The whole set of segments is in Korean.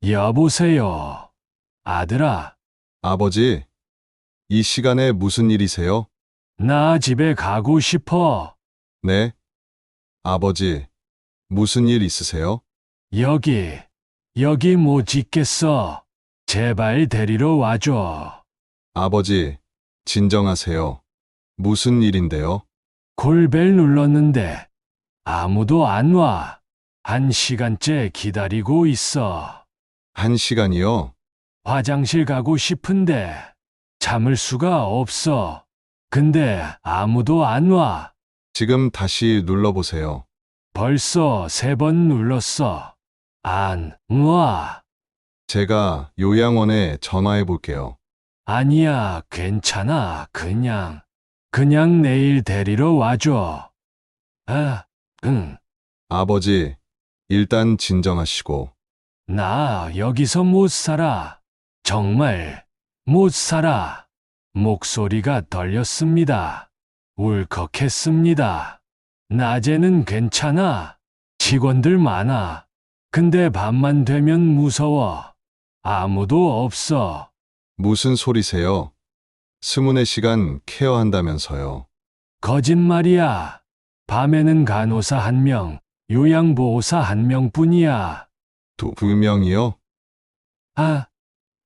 여보세요, 아들아. 아버지, 이 시간에 무슨 일이세요? 나 집에 가고 싶어. 네? 아버지, 무슨 일 있으세요? 여기 못 있겠어. 제발 데리러 와줘. 아버지, 진정하세요. 무슨 일인데요? 콜벨 눌렀는데 아무도 안 와. 1시간째 기다리고 있어. 1시간이요? 화장실 가고 싶은데 참을 수가 없어. 근데 아무도 안 와. 지금 다시 눌러보세요. 벌써 3번 눌렀어. 안 와. 제가 요양원에 전화해 볼게요. 아니야, 괜찮아. 그냥 내일 데리러 와줘. 아, 응. 아버지, 일단 진정하시고, 나 여기서 못 살아. 정말 못 살아. 목소리가 떨렸습니다. 울컥했습니다. 낮에는 괜찮아. 직원들 많아. 근데 밤만 되면 무서워. 아무도 없어. 무슨 소리세요? 24시간 케어한다면서요. 거짓말이야. 밤에는 간호사 1명, 요양보호사 1명뿐이야. 두 명이요? 아,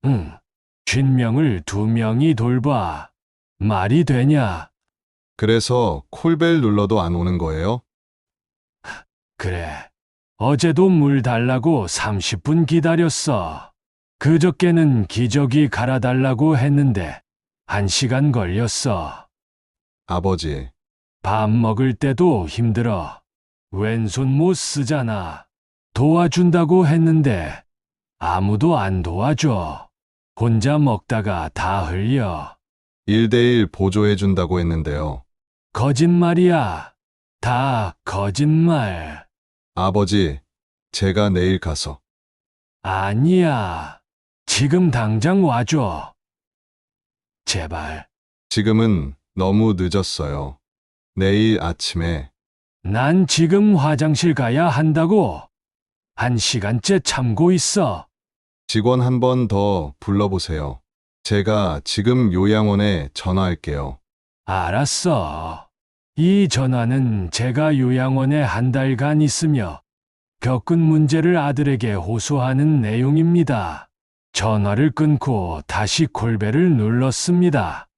응. 쉰명을 2명이 돌봐. 말이 되냐? 그래서 콜벨 눌러도 안 오는 거예요? 그래. 어제도 물 달라고 30분 기다렸어. 그저께는 기저귀 갈아달라고 했는데 1시간 걸렸어. 아버지, 밥 먹을 때도 힘들어. 왼손 못 쓰잖아. 도와준다고 했는데 아무도 안 도와줘. 혼자 먹다가 다 흘려. 1대1 보조해 준다고 했는데요. 거짓말이야. 다 거짓말. 아버지, 제가 내일 가서 아니야. 지금 당장 와줘. 제발. 지금은 너무 늦었어요. 내일 아침에 난 지금 화장실 가야 한다고. 1시간째 참고 있어. 직원 한 번 더 불러보세요. 제가 지금 요양원에 전화할게요. 알았어. 이 전화는 제가 요양원에 1달간 있으며 겪은 문제를 아들에게 호소하는 내용입니다. 전화를 끊고 다시 콜벨을 눌렀습니다.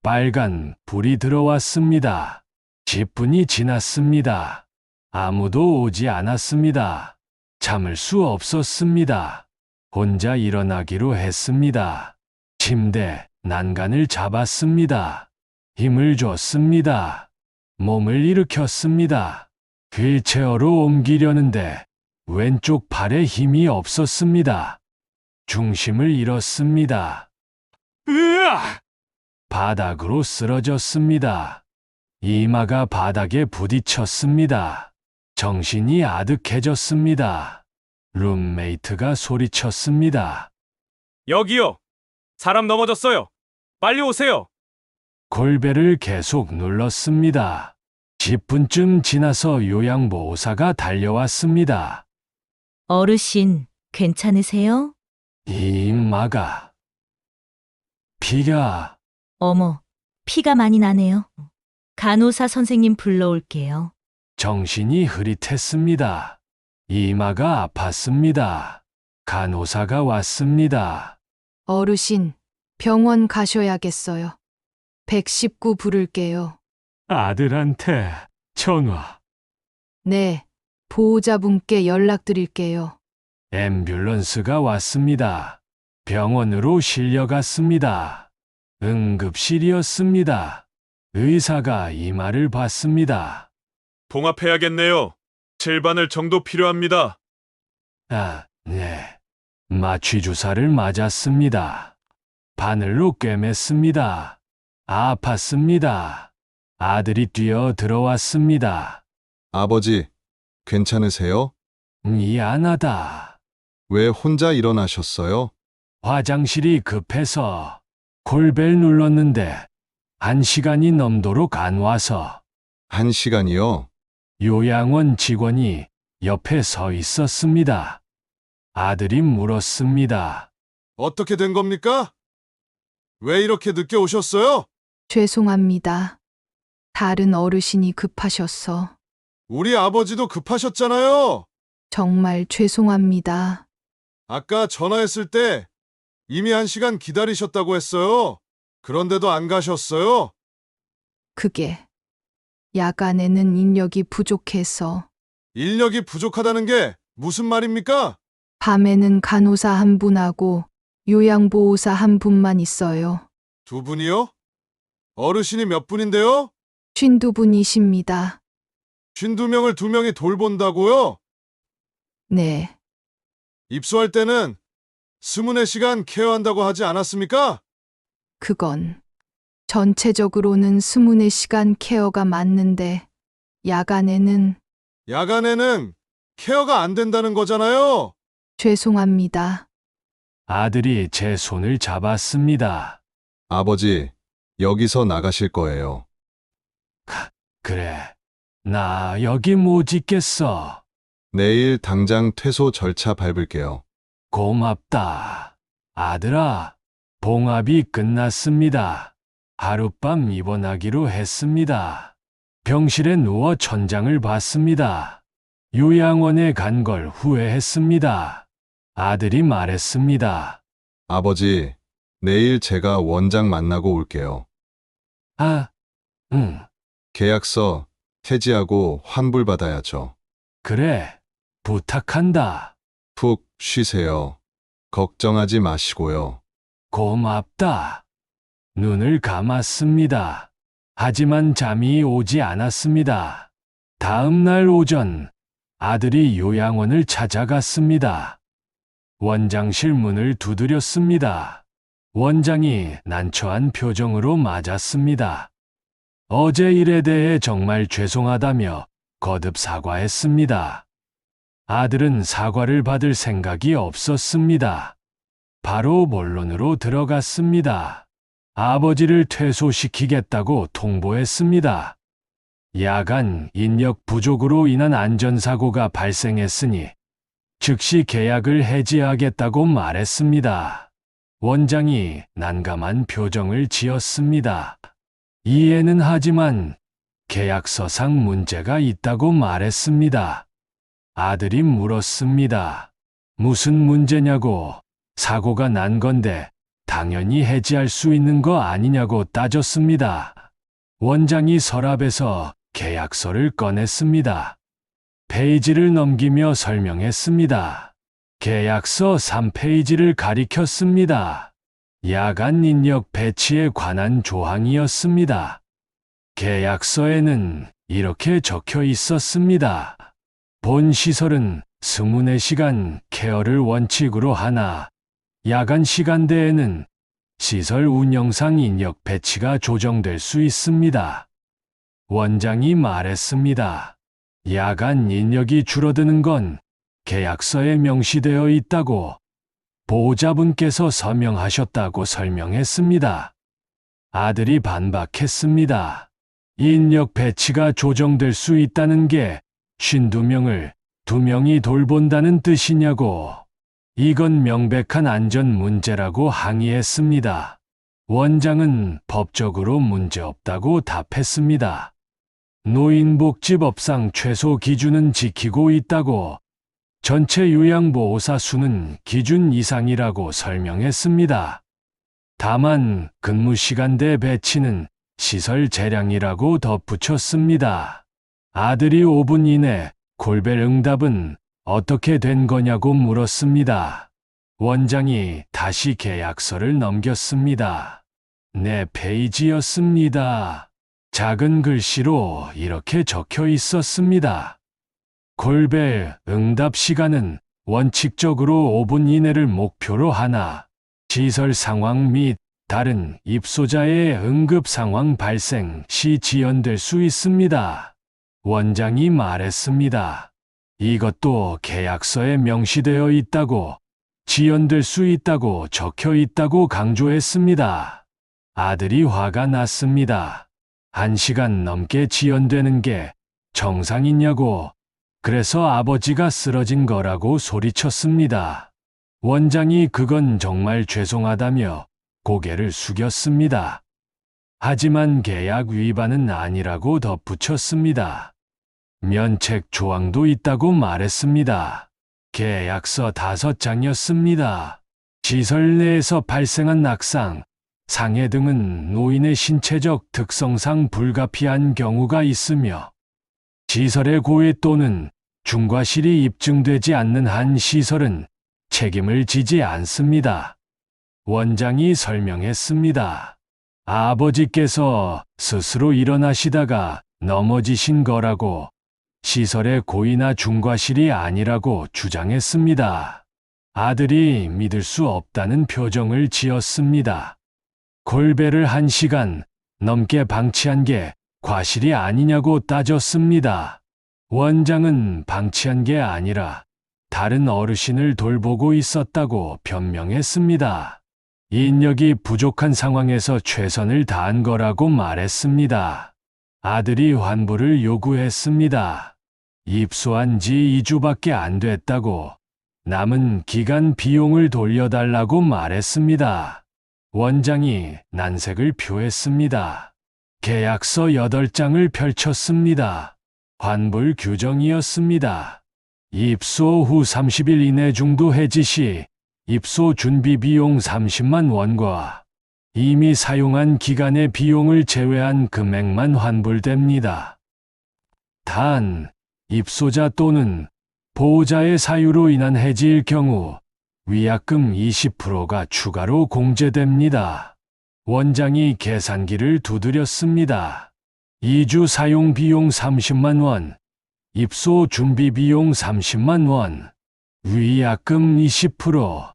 빨간 불이 들어왔습니다. 10분이 지났습니다. 아무도 오지 않았습니다. 참을 수 없었습니다. 혼자 일어나기로 했습니다. 침대, 난간을 잡았습니다. 힘을 줬습니다. 몸을 일으켰습니다. 휠체어로 옮기려는데 왼쪽 팔에 힘이 없었습니다. 중심을 잃었습니다. 으아! 바닥으로 쓰러졌습니다. 이마가 바닥에 부딪혔습니다. 정신이 아득해졌습니다. 룸메이트가 소리쳤습니다. 여기요. 사람 넘어졌어요. 빨리 오세요. 콜벨을 계속 눌렀습니다. 10분쯤 지나서 요양보호사가 달려왔습니다. 어르신, 괜찮으세요? 이마가 피가 어머, 피가 많이 나네요. 간호사 선생님 불러올게요. 정신이 흐릿했습니다. 이마가 아팠습니다. 간호사가 왔습니다. 어르신, 병원 가셔야겠어요. 119 부를게요. 아들한테 전화. 네, 보호자분께 연락드릴게요. 앰뷸런스가 왔습니다. 병원으로 실려갔습니다. 응급실이었습니다. 의사가 이마를 봤습니다. 봉합해야겠네요. 젤바늘 정도 필요합니다. 아, 네. 마취 주사를 맞았습니다. 바늘로 꿰맸습니다. 아팠습니다. 아들이 뛰어 들어왔습니다. 아버지, 괜찮으세요? 미안하다. 왜 혼자 일어나셨어요? 화장실이 급해서 콜벨 눌렀는데 1시간이 넘도록 안 와서 1시간이요? 요양원 직원이 옆에 서 있었습니다. 아들이 물었습니다. 어떻게 된 겁니까? 왜 이렇게 늦게 오셨어요? 죄송합니다. 다른 어르신이 급하셔서. 우리 아버지도 급하셨잖아요. 정말 죄송합니다. 아까 전화했을 때 이미 1시간 기다리셨다고 했어요. 그런데도 안 가셨어요? 그게 야간에는 인력이 부족해서 인력이 부족하다는 게 무슨 말입니까? 밤에는 간호사 한 분하고 요양보호사 한 분만 있어요. 2분이요? 어르신이 몇 분인데요? 52분이십니다. 52명을 2명이 돌본다고요? 네, 입소할 때는 24시간 케어한다고 하지 않았습니까? 그건 전체적으로는 24시간 케어가 맞는데 야간에는 야간에는 케어가 안 된다는 거잖아요. 죄송합니다. 아들이 제 손을 잡았습니다. 아버지, 여기서 나가실 거예요. 그래, 나 여기 못 있겠어. 내일 당장 퇴소 절차 밟을게요. 고맙다. 아들아, 봉합이 끝났습니다. 하룻밤 입원하기로 했습니다. 병실에 누워 천장을 봤습니다. 요양원에 간 걸 후회했습니다. 아들이 말했습니다. 아버지, 내일 제가 원장 만나고 올게요. 아, 응, 계약서 태지하고 환불받아야죠. 그래, 부탁한다. 푹 쉬세요. 걱정하지 마시고요. 고맙다. 눈을 감았습니다. 하지만 잠이 오지 않았습니다. 다음 날 오전, 아들이 요양원을 찾아갔습니다. 원장실 문을 두드렸습니다. 원장이 난처한 표정으로 맞았습니다. 어제 일에 대해 정말 죄송하다며 거듭 사과했습니다. 아들은 사과를 받을 생각이 없었습니다. 바로 본론으로 들어갔습니다. 아버지를 퇴소시키겠다고 통보했습니다. 야간 인력 부족으로 인한 안전사고가 발생했으니 즉시 계약을 해지하겠다고 말했습니다. 원장이 난감한 표정을 지었습니다. 이해는 하지만 계약서상 문제가 있다고 말했습니다. 아들이 물었습니다. 무슨 문제냐고. 사고가 난 건데 당연히 해지할 수 있는 거 아니냐고 따졌습니다. 원장이 서랍에서 계약서를 꺼냈습니다. 페이지를 넘기며 설명했습니다. 계약서 3페이지를 가리켰습니다. 야간 인력 배치에 관한 조항이었습니다. 계약서에는 이렇게 적혀 있었습니다. 본 시설은 24시간 케어를 원칙으로 하나, 야간 시간대에는 시설 운영상 인력 배치가 조정될 수 있습니다. 원장이 말했습니다. 야간 인력이 줄어드는 건 계약서에 명시되어 있다고 보호자분께서 서명하셨다고 설명했습니다. 아들이 반박했습니다. 인력 배치가 조정될 수 있다는 게 52명을 2명이 돌본다는 뜻이냐고. 이건 명백한 안전 문제라고 항의했습니다. 원장은 법적으로 문제없다고 답했습니다. 노인복지법상 최소 기준은 지키고 있다고, 전체 요양보호사 수는 기준 이상이라고 설명했습니다. 다만 근무시간대 배치는 시설 재량이라고 덧붙였습니다. 아들이 5분 이내 골벨 응답은 어떻게 된 거냐고 물었습니다. 원장이 다시 계약서를 넘겼습니다. 4페이지였습니다. 작은 글씨로 이렇게 적혀 있었습니다. 골벨 응답 시간은 원칙적으로 5분 이내를 목표로 하나, 시설 상황 및 다른 입소자의 응급 상황 발생 시 지연될 수 있습니다. 원장이 말했습니다. 이것도 계약서에 명시되어 있다고, 지연될 수 있다고 적혀 있다고 강조했습니다. 아들이 화가 났습니다. 1시간 넘게 지연되는 게 정상이냐고. 그래서 아버지가 쓰러진 거라고 소리쳤습니다. 원장이 그건 정말 죄송하다며 고개를 숙였습니다. 하지만 계약 위반은 아니라고 덧붙였습니다. 면책 조항도 있다고 말했습니다. 계약서 5장이었습니다. 시설 내에서 발생한 낙상, 상해 등은 노인의 신체적 특성상 불가피한 경우가 있으며 시설의 고해 또는 중과실이 입증되지 않는 한 시설은 책임을 지지 않습니다. 원장이 설명했습니다. 아버지께서 스스로 일어나시다가 넘어지신 거라고 시설의 고의나 중과실이 아니라고 주장했습니다. 아들이 믿을 수 없다는 표정을 지었습니다. 골배를 1시간 넘게 방치한 게 과실이 아니냐고 따졌습니다. 원장은 방치한 게 아니라 다른 어르신을 돌보고 있었다고 변명했습니다. 인력이 부족한 상황에서 최선을 다한 거라고 말했습니다. 아들이 환불을 요구했습니다. 입소한 지 2주밖에 안 됐다고 남은 기간 비용을 돌려달라고 말했습니다. 원장이 난색을 표했습니다. 계약서 8장을 펼쳤습니다. 환불 규정이었습니다. 입소 후 30일 이내 중도 해지 시 입소 준비 비용 30만 원과 이미 사용한 기간의 비용을 제외한 금액만 환불됩니다. 단, 입소자 또는 보호자의 사유로 인한 해지일 경우 위약금 20%가 추가로 공제됩니다. 원장이 계산기를 두드렸습니다. 2주 사용 비용 30만 원, 입소 준비 비용 30만 원, 위약금 20%,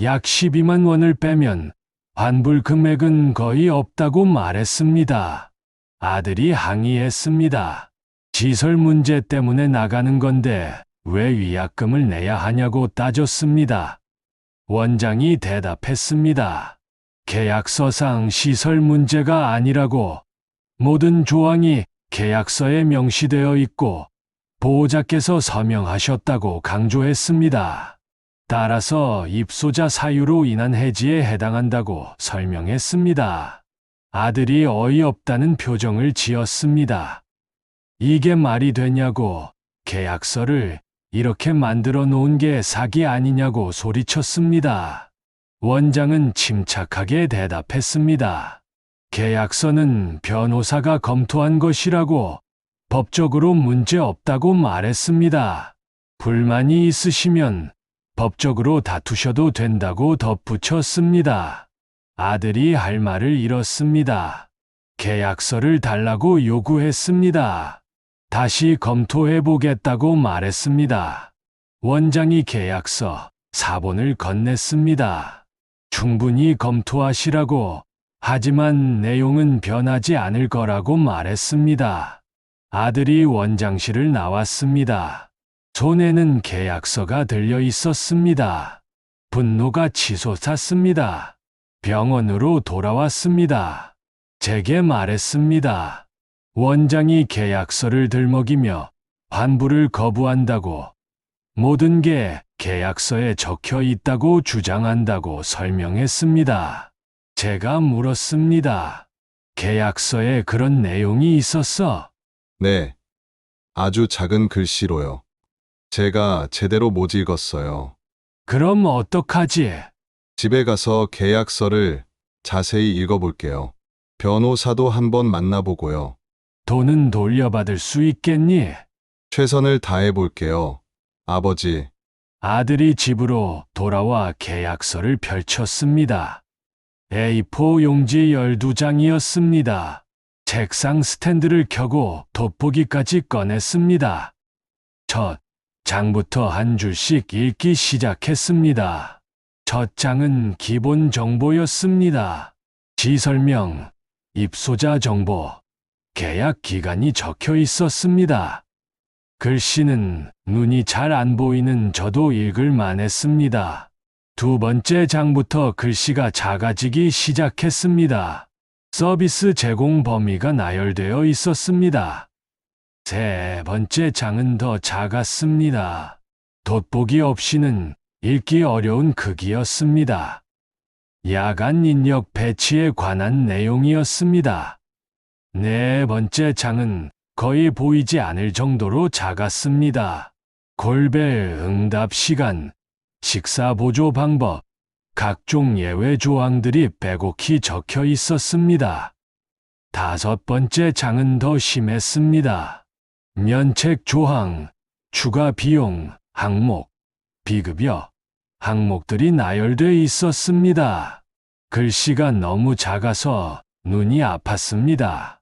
약 12만 원을 빼면 환불 금액은 거의 없다고 말했습니다. 아들이 항의했습니다. 시설 문제 때문에 나가는 건데 왜 위약금을 내야 하냐고 따졌습니다. 원장이 대답했습니다. 계약서상 시설 문제가 아니라고 모든 조항이 계약서에 명시되어 있고 보호자께서 서명하셨다고 강조했습니다. 따라서 입소자 사유로 인한 해지에 해당한다고 설명했습니다. 아들이 어이없다는 표정을 지었습니다. 이게 말이 되냐고 계약서를 이렇게 만들어 놓은 게 사기 아니냐고 소리쳤습니다. 원장은 침착하게 대답했습니다. 계약서는 변호사가 검토한 것이라고 법적으로 문제 없다고 말했습니다. 불만이 있으시면 법적으로 다투셔도 된다고 덧붙였습니다. 아들이 할 말을 잃었습니다. 계약서를 달라고 요구했습니다. 다시 검토해 보겠다고 말했습니다. 원장이 계약서 4본을 건넸습니다. 충분히 검토하시라고, 하지만 내용은 변하지 않을 거라고 말했습니다. 아들이 원장실을 나왔습니다. 손에는 계약서가 들려 있었습니다. 분노가 치솟았습니다. 병원으로 돌아왔습니다. 제게 말했습니다. 원장이 계약서를 들먹이며 환불을 거부한다고, 모든 게 계약서에 적혀 있다고 주장한다고 설명했습니다. 제가 물었습니다. 계약서에 그런 내용이 있었어? 네. 아주 작은 글씨로요. 제가 제대로 못 읽었어요. 그럼 어떡하지? 집에 가서 계약서를 자세히 읽어볼게요. 변호사도 한번 만나보고요. 돈은 돌려받을 수 있겠니? 최선을 다해볼게요. 아버지. 아들이 집으로 돌아와 계약서를 펼쳤습니다. A4 용지 12장이었습니다. 책상 스탠드를 켜고 돋보기까지 꺼냈습니다. 첫 장부터 한 줄씩 읽기 시작했습니다. 첫 장은 기본 정보였습니다. 시설명, 입소자 정보, 계약 기간이 적혀 있었습니다. 글씨는 눈이 잘 안 보이는 저도 읽을 만했습니다. 두 번째 장부터 글씨가 작아지기 시작했습니다. 서비스 제공 범위가 나열되어 있었습니다. 세 번째 장은 더 작았습니다. 돋보기 없이는 읽기 어려운 크기였습니다. 야간 인력 배치에 관한 내용이었습니다. 네 번째 장은 거의 보이지 않을 정도로 작았습니다. 골벨 응답 시간, 식사 보조 방법, 각종 예외 조항들이 빼곡히 적혀 있었습니다. 다섯 번째 장은 더 심했습니다. 면책 조항, 추가 비용, 항목, 비급여, 항목들이 나열돼 있었습니다. 글씨가 너무 작아서 눈이 아팠습니다.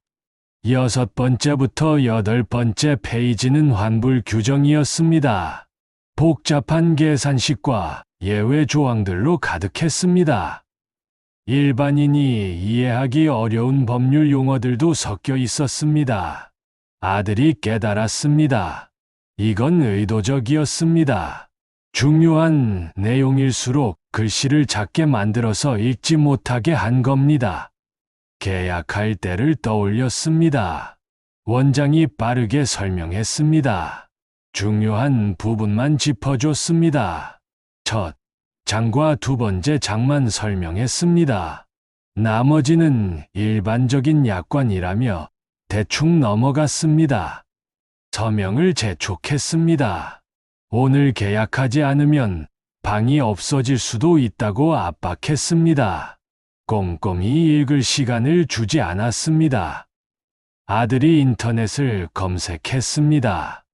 여섯 번째부터 여덟 번째 페이지는 환불 규정이었습니다. 복잡한 계산식과 예외 조항들로 가득했습니다. 일반인이 이해하기 어려운 법률 용어들도 섞여 있었습니다. 아들이 깨달았습니다. 이건 의도적이었습니다. 중요한 내용일수록 글씨를 작게 만들어서 읽지 못하게 한 겁니다. 계약할 때를 떠올렸습니다. 원장이 빠르게 설명했습니다. 중요한 부분만 짚어줬습니다. 첫 장과 두 번째 장만 설명했습니다. 나머지는 일반적인 약관이라며 대충 넘어갔습니다. 서명을 재촉했습니다. 오늘 계약하지 않으면 방이 없어질 수도 있다고 압박했습니다. 꼼꼼히 읽을 시간을 주지 않았습니다. 아들이 인터넷을 검색했습니다.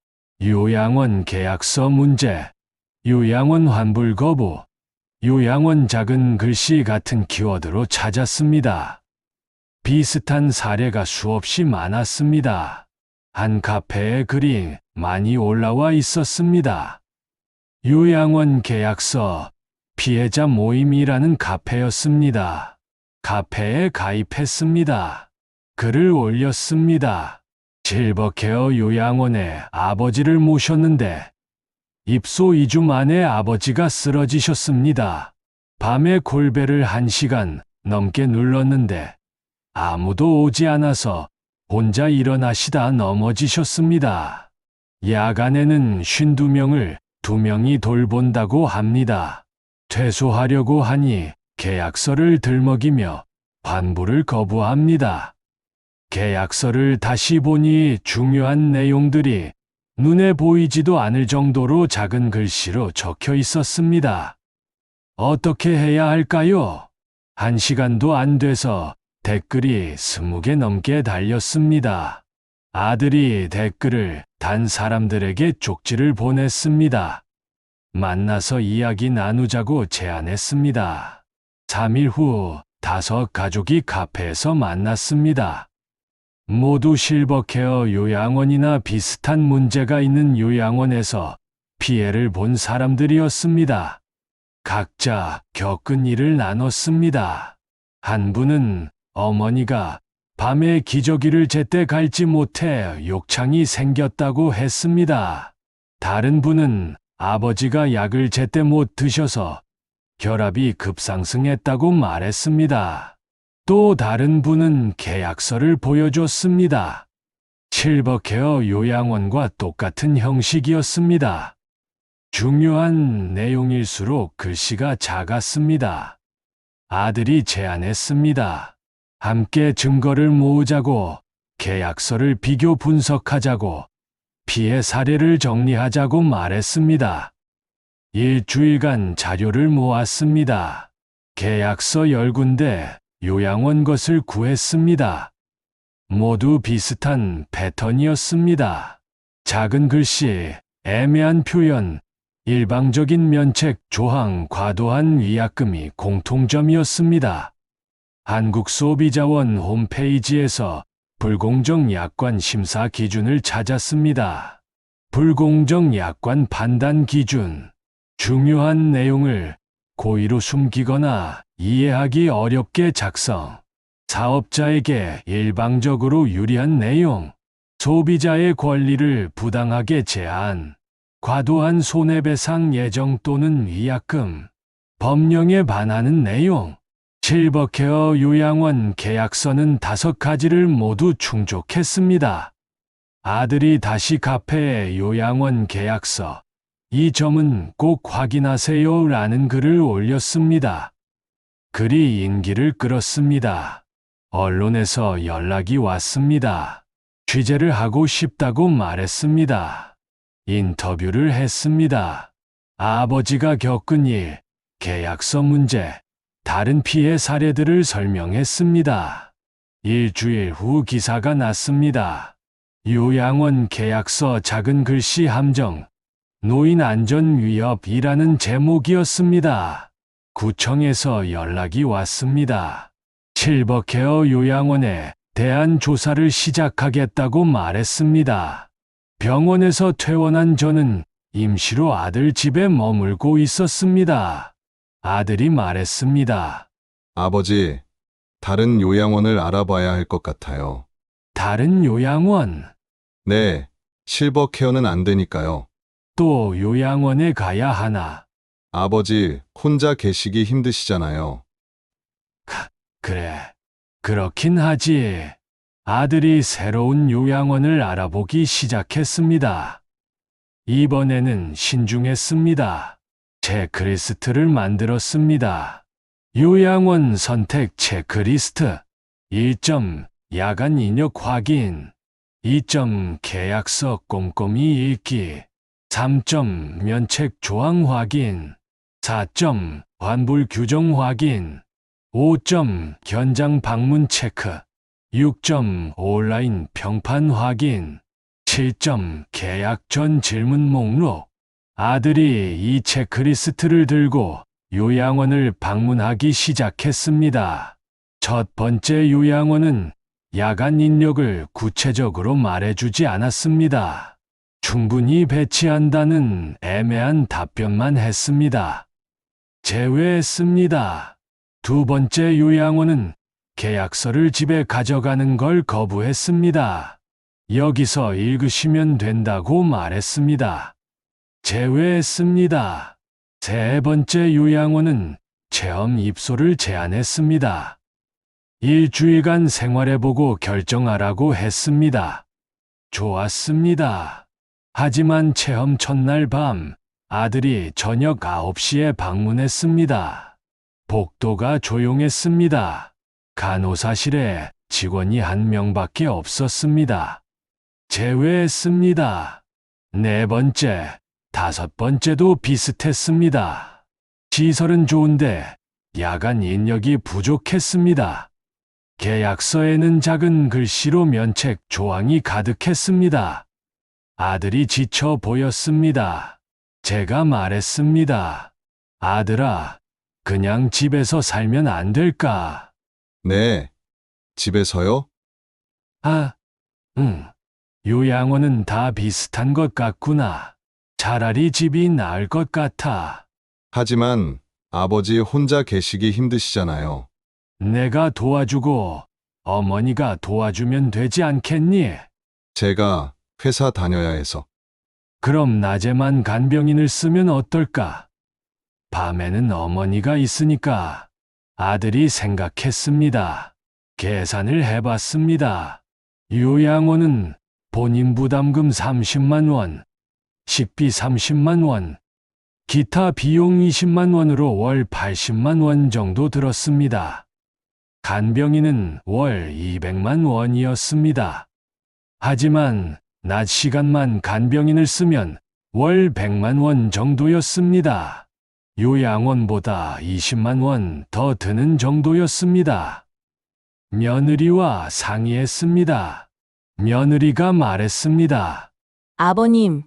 요양원 계약서 문제, 요양원 환불 거부, 요양원 작은 글씨 같은 키워드로 찾았습니다. 비슷한 사례가 수없이 많았습니다. 한 카페에 글이 많이 올라와 있었습니다. 요양원 계약서, 피해자 모임이라는 카페였습니다. 카페에 가입했습니다. 글을 올렸습니다. 실버케어 요양원에 아버지를 모셨는데 입소 2주 만에 아버지가 쓰러지셨습니다. 밤에 골벨을 1시간 넘게 눌렀는데 아무도 오지 않아서 혼자 일어나시다 넘어지셨습니다. 야간에는 52명을 2명이 돌본다고 합니다. 퇴소하려고 하니 계약서를 들먹이며 환불을 거부합니다. 계약서를 다시 보니 중요한 내용들이 눈에 보이지도 않을 정도로 작은 글씨로 적혀 있었습니다. 어떻게 해야 할까요? 1시간도 안 돼서 댓글이 20개 넘게 달렸습니다. 아들이 댓글을 단 사람들에게 쪽지를 보냈습니다. 만나서 이야기 나누자고 제안했습니다. 3일 후 5 가족이 카페에서 만났습니다. 모두 실버케어 요양원이나 비슷한 문제가 있는 요양원에서 피해를 본 사람들이었습니다. 각자 겪은 일을 나눴습니다. 한 분은 어머니가 밤에 기저귀를 제때 갈지 못해 욕창이 생겼다고 했습니다. 다른 분은 아버지가 약을 제때 못 드셔서 혈압이 급상승했다고 말했습니다. 또 다른 분은 계약서를 보여줬습니다. 실버케어 요양원과 똑같은 형식이었습니다. 중요한 내용일수록 글씨가 작았습니다. 아들이 제안했습니다. 함께 증거를 모으자고, 계약서를 비교 분석하자고, 피해 사례를 정리하자고 말했습니다. 일주일간 자료를 모았습니다. 계약서 10군데, 요양원 것을 구했습니다. 모두 비슷한 패턴이었습니다. 작은 글씨, 애매한 표현, 일방적인 면책 조항, 과도한 위약금이 공통점이었습니다. 한국소비자원 홈페이지에서 불공정 약관 심사 기준을 찾았습니다. 불공정 약관 판단 기준. 중요한 내용을 고의로 숨기거나 이해하기 어렵게 작성. 사업자에게 일방적으로 유리한 내용. 소비자의 권리를 부당하게 제한. 과도한 손해배상 예정 또는 위약금. 법령에 반하는 내용. 실버케어 요양원 계약서는 5가지를 모두 충족했습니다. 아들이 다시 카페에 요양원 계약서, 이 점은 꼭 확인하세요 라는 글을 올렸습니다. 글이 인기를 끌었습니다. 언론에서 연락이 왔습니다. 취재를 하고 싶다고 말했습니다. 인터뷰를 했습니다. 아버지가 겪은 일, 계약서 문제, 다른 피해 사례들을 설명했습니다. 일주일 후 기사가 났습니다. 요양원 계약서 작은 글씨 함정, 노인 안전 위협이라는 제목이었습니다. 구청에서 연락이 왔습니다. 실버케어 요양원에 대한 조사를 시작하겠다고 말했습니다. 병원에서 퇴원한 저는 임시로 아들 집에 머물고 있었습니다. 아들이 말했습니다. 아버지, 다른 요양원을 알아봐야 할 것 같아요. 다른 요양원, 네, 실버 케어는 안 되니까요. 또 요양원에 가야 하나. 아버지, 혼자 계시기 힘드시잖아요. 그래, 그렇긴 하지. 아들이 새로운 요양원을 알아보기 시작했습니다. 이번에는 신중했습니다. 체크리스트를 만들었습니다. 요양원 선택 체크리스트. 1점 야간 인력 확인. 2점 계약서 꼼꼼히 읽기. 3점 면책 조항 확인. 4점 환불 규정 확인. 5점 현장 방문 체크. 6점 온라인 평판 확인. 7점 계약 전 질문 목록. 아들이 이 체크리스트를 들고 요양원을 방문하기 시작했습니다. 첫 번째 요양원은 야간 인력을 구체적으로 말해주지 않았습니다. 충분히 배치한다는 애매한 답변만 했습니다. 제외했습니다. 두 번째 요양원은 계약서를 집에 가져가는 걸 거부했습니다. 여기서 읽으시면 된다고 말했습니다. 제외했습니다. 세 번째 요양원은 체험 입소를 제안했습니다. 일주일간 생활해보고 결정하라고 했습니다. 좋았습니다. 하지만 체험 첫날 밤, 아들이 저녁 9시에 방문했습니다. 복도가 조용했습니다. 간호사실에 직원이 한 명밖에 없었습니다. 제외했습니다. 네 번째, 다섯 번째도 비슷했습니다. 시설은 좋은데 야간 인력이 부족했습니다. 계약서에는 작은 글씨로 면책 조항이 가득했습니다. 아들이 지쳐 보였습니다. 제가 말했습니다. 아들아, 그냥 집에서 살면 안 될까? 네, 집에서요? 아, 응. 요양원은 다 비슷한 것 같구나. 차라리 집이 나을 것 같아. 하지만 아버지 혼자 계시기 힘드시잖아요. 내가 도와주고 어머니가 도와주면 되지 않겠니? 제가 회사 다녀야 해서. 그럼 낮에만 간병인을 쓰면 어떨까? 밤에는 어머니가 있으니까. 아들이 생각했습니다. 계산을 해봤습니다. 요양원은 본인 부담금 30만 원, 식비 30만 원, 기타 비용 20만 원으로 월 80만 원 정도 들었습니다. 간병인은 월 200만 원이었습니다. 하지만 낮 시간만 간병인을 쓰면 월 100만 원 정도였습니다. 요양원보다 20만 원 더 드는 정도였습니다. 며느리와 상의했습니다. 며느리가 말했습니다. 아버님,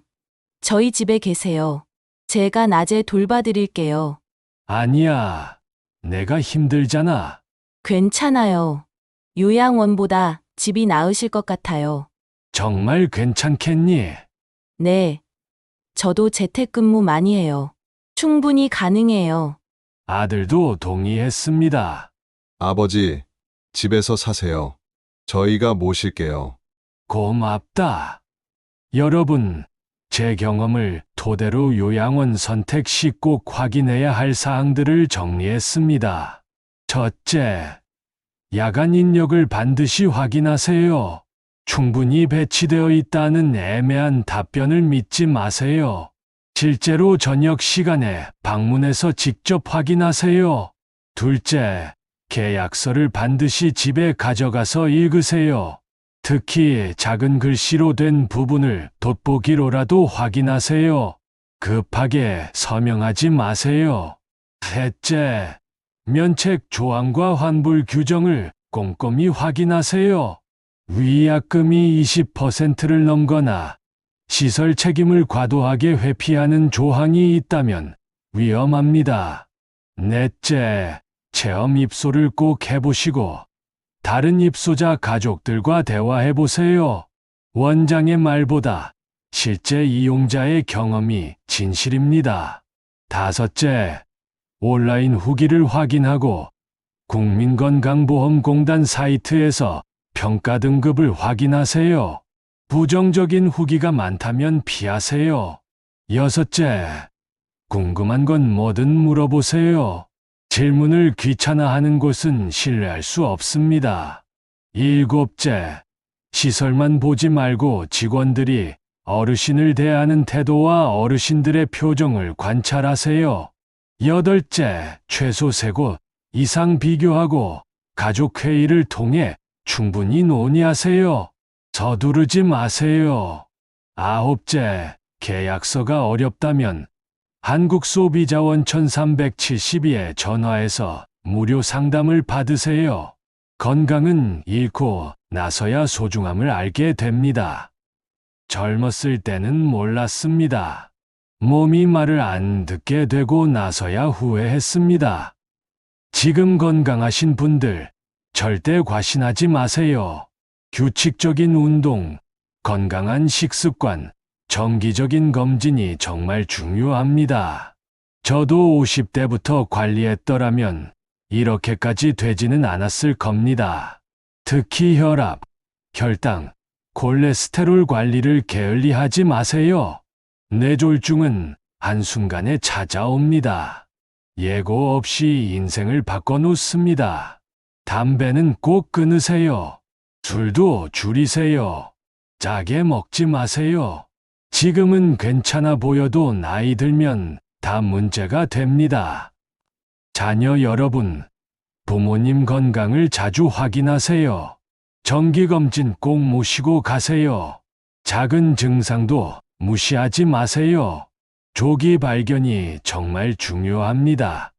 저희 집에 계세요. 제가 낮에 돌봐드릴게요. 아니야, 내가 힘들잖아. 괜찮아요. 요양원보다 집이 나으실 것 같아요. 정말 괜찮겠니? 네. 저도 재택근무 많이 해요. 충분히 가능해요. 아들도 동의했습니다. 아버지, 집에서 사세요. 저희가 모실게요. 고맙다. 여러분, 제 경험을 토대로 요양원 선택 시 꼭 확인해야 할 사항들을 정리했습니다. 첫째, 야간 인력을 반드시 확인하세요. 충분히 배치되어 있다는 애매한 답변을 믿지 마세요. 실제로 저녁 시간에 방문해서 직접 확인하세요. 둘째, 계약서를 반드시 집에 가져가서 읽으세요. 특히 작은 글씨로 된 부분을 돋보기로라도 확인하세요. 급하게 서명하지 마세요. 셋째, 면책 조항과 환불 규정을 꼼꼼히 확인하세요. 위약금이 20%를 넘거나 시설 책임을 과도하게 회피하는 조항이 있다면 위험합니다. 넷째, 체험 입소를 꼭 해보시고 다른 입소자 가족들과 대화해보세요. 원장의 말보다 실제 이용자의 경험이 진실입니다. 다섯째, 온라인 후기를 확인하고 국민건강보험공단 사이트에서 평가 등급을 확인하세요. 부정적인 후기가 많다면 피하세요. 여섯째, 궁금한 건 뭐든 물어보세요. 질문을 귀찮아하는 곳은 신뢰할 수 없습니다. 일곱째, 시설만 보지 말고 직원들이 어르신을 대하는 태도와 어르신들의 표정을 관찰하세요. 여덟째, 최소 3곳 이상 비교하고 가족회의를 통해 충분히 논의하세요. 서두르지 마세요. 아홉째, 계약서가 어렵다면 한국소비자원 1372에 전화해서 무료 상담을 받으세요. 건강은 잃고 나서야 소중함을 알게 됩니다. 젊었을 때는 몰랐습니다. 몸이 말을 안 듣게 되고 나서야 후회했습니다. 지금 건강하신 분들, 절대 과신하지 마세요. 규칙적인 운동, 건강한 식습관, 정기적인 검진이 정말 중요합니다. 저도 50대부터 관리했더라면 이렇게까지 되지는 않았을 겁니다. 특히 혈압, 혈당, 콜레스테롤 관리를 게을리하지 마세요. 뇌졸중은 한순간에 찾아옵니다. 예고 없이 인생을 바꿔놓습니다. 담배는 꼭 끊으세요. 술도 줄이세요. 짜게 먹지 마세요. 지금은 괜찮아 보여도 나이 들면 다 문제가 됩니다. 자녀 여러분, 부모님 건강을 자주 확인하세요. 정기검진 꼭 모시고 가세요. 작은 증상도 무시하지 마세요. 조기 발견이 정말 중요합니다.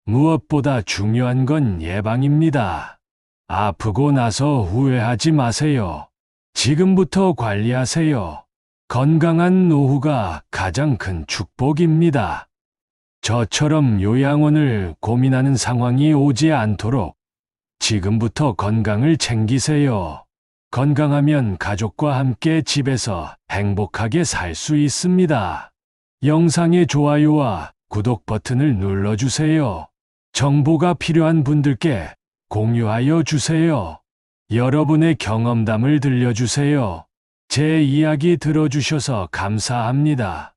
무엇보다 중요한 건 예방입니다. 아프고 나서 후회하지 마세요. 지금부터 관리하세요. 건강한 노후가 가장 큰 축복입니다. 저처럼 요양원을 고민하는 상황이 오지 않도록 지금부터 건강을 챙기세요. 건강하면 가족과 함께 집에서 행복하게 살 수 있습니다. 영상의 좋아요와 구독 버튼을 눌러주세요. 정보가 필요한 분들께 공유하여 주세요. 여러분의 경험담을 들려주세요. 제 이야기 들어주셔서 감사합니다.